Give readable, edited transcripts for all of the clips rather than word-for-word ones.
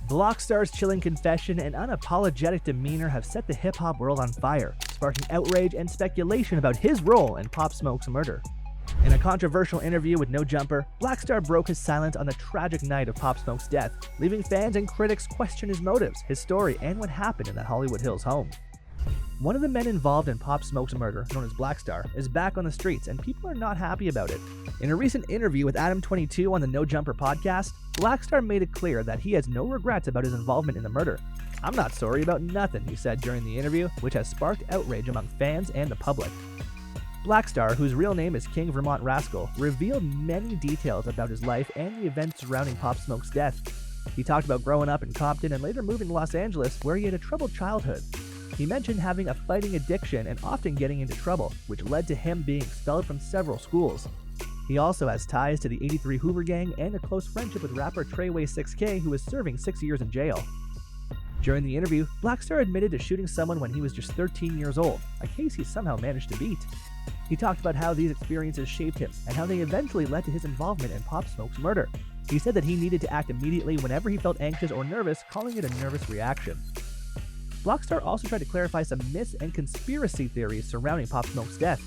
Blackstar's chilling confession and unapologetic demeanor have set the hip-hop world on fire, sparking outrage and speculation about his role in Pop Smoke's murder. In a controversial interview with No Jumper, Blackstar broke his silence on the tragic night of Pop Smoke's death, leaving fans and critics question his motives, his story, and what happened in that Hollywood Hills home. One of the men involved in Pop Smoke's murder, known as Blackstar, is back on the streets and people are not happy about it. In a recent interview with Adam22 on the No Jumper podcast, Blackstar made it clear that he has no regrets about his involvement in the murder. "I'm not sorry about nothing," he said during the interview, which has sparked outrage among fans and the public. Blackstar, whose real name is King Vermont Rascal, revealed many details about his life and the events surrounding Pop Smoke's death. He talked about growing up in Compton and later moving to Los Angeles, where he had a troubled childhood. He mentioned having a fighting addiction and often getting into trouble, which led to him being expelled from several schools. He also has ties to the '83 Hoover gang and a close friendship with rapper Treyway 6K, who is serving 6 years in jail. During the interview, Blackstar admitted to shooting someone when he was just 13 years old, a case he somehow managed to beat. He talked about how these experiences shaped him and how they eventually led to his involvement in Pop Smoke's murder. He said that he needed to act immediately whenever he felt anxious or nervous, calling it a nervous reaction. Blackstar also tried to clarify some myths and conspiracy theories surrounding Pop Smoke's death.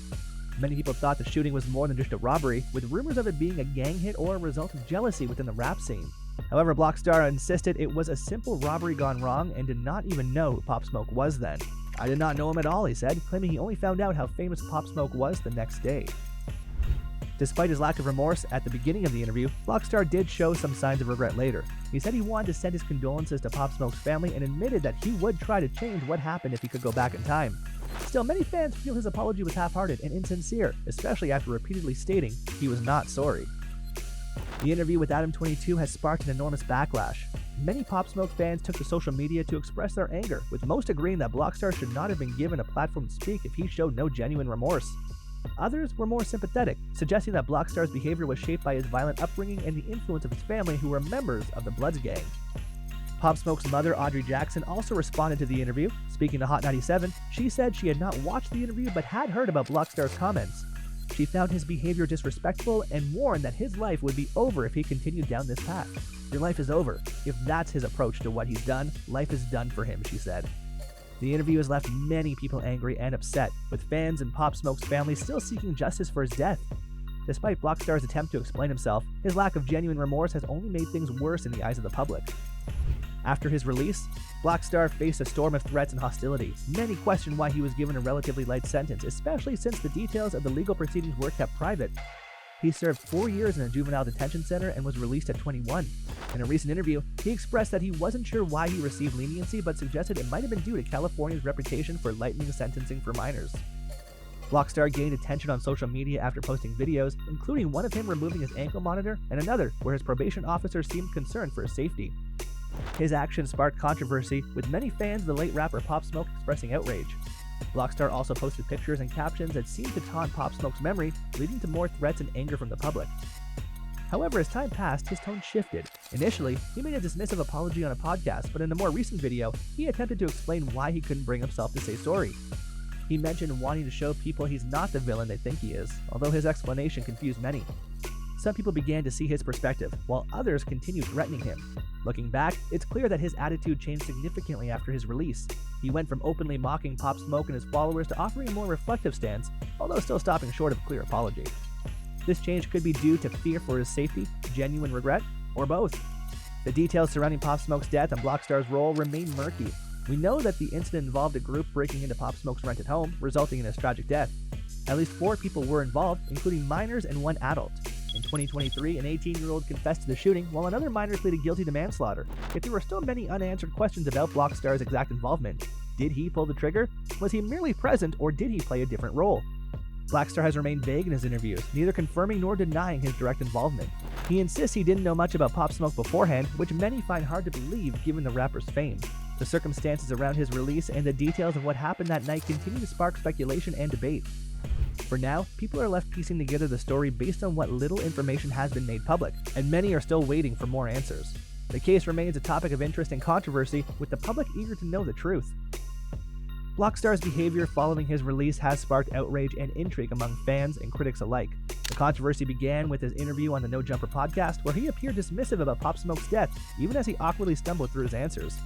Many people thought the shooting was more than just a robbery, with rumors of it being a gang hit or a result of jealousy within the rap scene. However, Blackstar insisted it was a simple robbery gone wrong and did not even know who Pop Smoke was then. "I did not know him at all," he said, claiming he only found out how famous Pop Smoke was the next day. Despite his lack of remorse at the beginning of the interview, Blackstar did show some signs of regret later. He said he wanted to send his condolences to Pop Smoke's family and admitted that he would try to change what happened if he could go back in time. Still, many fans feel his apology was half-hearted and insincere, especially after repeatedly stating he was not sorry. The interview with Adam22 has sparked an enormous backlash. Many Pop Smoke fans took to social media to express their anger, with most agreeing that Blackstar should not have been given a platform to speak if he showed no genuine remorse. Others were more sympathetic, suggesting that Blackstar's behavior was shaped by his violent upbringing and the influence of his family, who were members of the Bloods gang. Pop Smoke's mother, Audrey Jackson, also responded to the interview. Speaking to Hot 97, she said she had not watched the interview but had heard about Blackstar's comments. She found his behavior disrespectful and warned that his life would be over if he continued down this path. "Your life is over. If that's his approach to what he's done, life is done for him," she said. The interview has left many people angry and upset, with fans and Pop Smoke's family still seeking justice for his death. Despite Blackstar's attempt to explain himself, his lack of genuine remorse has only made things worse in the eyes of the public. After his release, Blackstar faced a storm of threats and hostility. Many questioned why he was given a relatively light sentence, especially since the details of the legal proceedings were kept private. He served 4 years in a juvenile detention center and was released at 21. In a recent interview, he expressed that he wasn't sure why he received leniency, but suggested it might have been due to California's reputation for lightening sentencing for minors. Blackstar gained attention on social media after posting videos, including one of him removing his ankle monitor and another where his probation officer seemed concerned for his safety. His actions sparked controversy, with many fans of the late rapper Pop Smoke expressing outrage. Blackstar also posted pictures and captions that seemed to taunt Pop Smoke's memory, leading to more threats and anger from the public. However, as time passed, his tone shifted. Initially, he made a dismissive apology on a podcast, but in a more recent video, he attempted to explain why he couldn't bring himself to say sorry. He mentioned wanting to show people he's not the villain they think he is, although his explanation confused many. Some people began to see his perspective, while others continued threatening him. Looking back, it's clear that his attitude changed significantly after his release. He went from openly mocking Pop Smoke and his followers to offering a more reflective stance, although still stopping short of a clear apology. This change could be due to fear for his safety, genuine regret, or both. The details surrounding Pop Smoke's death and Blackstar's role remain murky. We know that the incident involved a group breaking into Pop Smoke's rented home, resulting in his tragic death. At least 4 people were involved, including minors and 1 adult. In 2023, an 18-year-old confessed to the shooting, while another minor pleaded guilty to manslaughter. Yet there were still many unanswered questions about Blackstar's exact involvement. Did he pull the trigger? Was he merely present, or did he play a different role? Blackstar has remained vague in his interviews, neither confirming nor denying his direct involvement. He insists he didn't know much about Pop Smoke beforehand, which many find hard to believe given the rapper's fame. The circumstances around his release and the details of what happened that night continue to spark speculation and debate. For now, people are left piecing together the story based on what little information has been made public, and many are still waiting for more answers. The case remains a topic of interest and controversy, with the public eager to know the truth. Blackstar's behavior following his release has sparked outrage and intrigue among fans and critics alike. The controversy began with his interview on the No Jumper podcast, where he appeared dismissive about Pop Smoke's death, even as he awkwardly stumbled through his answers.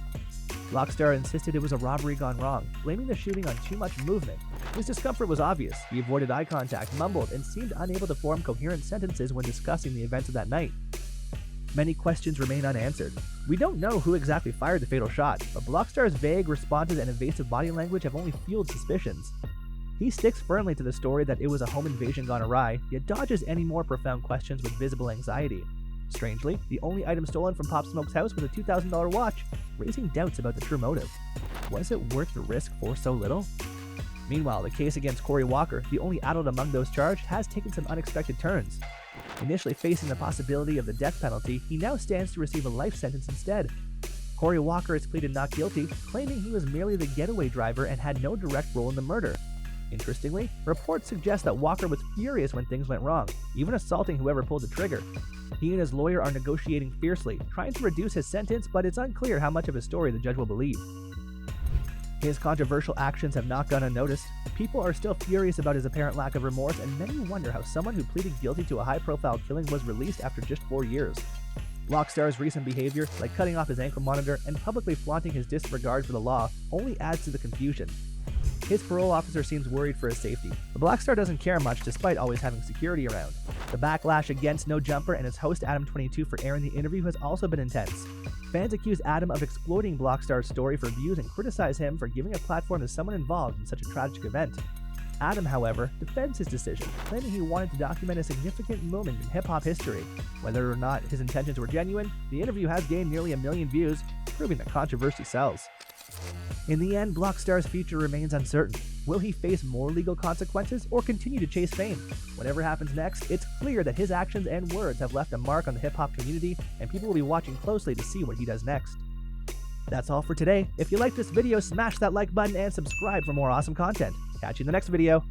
Blackstar insisted it was a robbery gone wrong, blaming the shooting on too much movement. His discomfort was obvious. He avoided eye contact, mumbled, and seemed unable to form coherent sentences when discussing the events of that night. Many questions remain unanswered. We don't know who exactly fired the fatal shot, but Blackstar's vague responses and evasive body language have only fueled suspicions. He sticks firmly to the story that it was a home invasion gone awry, yet dodges any more profound questions with visible anxiety. Strangely, the only item stolen from Pop Smoke's house was a $2,000 watch, raising doubts about the true motive. Was it worth the risk for so little? Meanwhile, the case against Corey Walker, the only adult among those charged, has taken some unexpected turns. Initially facing the possibility of the death penalty, he now stands to receive a life sentence instead. Corey Walker has pleaded not guilty, claiming he was merely the getaway driver and had no direct role in the murder. Interestingly, reports suggest that Walker was furious when things went wrong, even assaulting whoever pulled the trigger. He and his lawyer are negotiating fiercely, trying to reduce his sentence, but it's unclear how much of his story the judge will believe. His controversial actions have not gone unnoticed. People are still furious about his apparent lack of remorse, and many wonder how someone who pleaded guilty to a high-profile killing was released after just 4 years. Blackstar's recent behavior, like cutting off his ankle monitor and publicly flaunting his disregard for the law, only adds to the confusion. His parole officer seems worried for his safety, but Blackstar doesn't care much despite always having security around. The backlash against No Jumper and his host Adam22 for airing the interview has also been intense. Fans accuse Adam of exploiting Blackstar's story for views and criticize him for giving a platform to someone involved in such a tragic event. Adam, however, defends his decision, claiming he wanted to document a significant moment in hip-hop history. Whether or not his intentions were genuine, the interview has gained nearly 1 million views, proving that controversy sells. In the end, Blackstar's future remains uncertain. Will he face more legal consequences or continue to chase fame? Whatever happens next, it's clear that his actions and words have left a mark on the hip-hop community, and people will be watching closely to see what he does next. That's all for today. If you liked this video, smash that like button and subscribe for more awesome content. Catch you in the next video.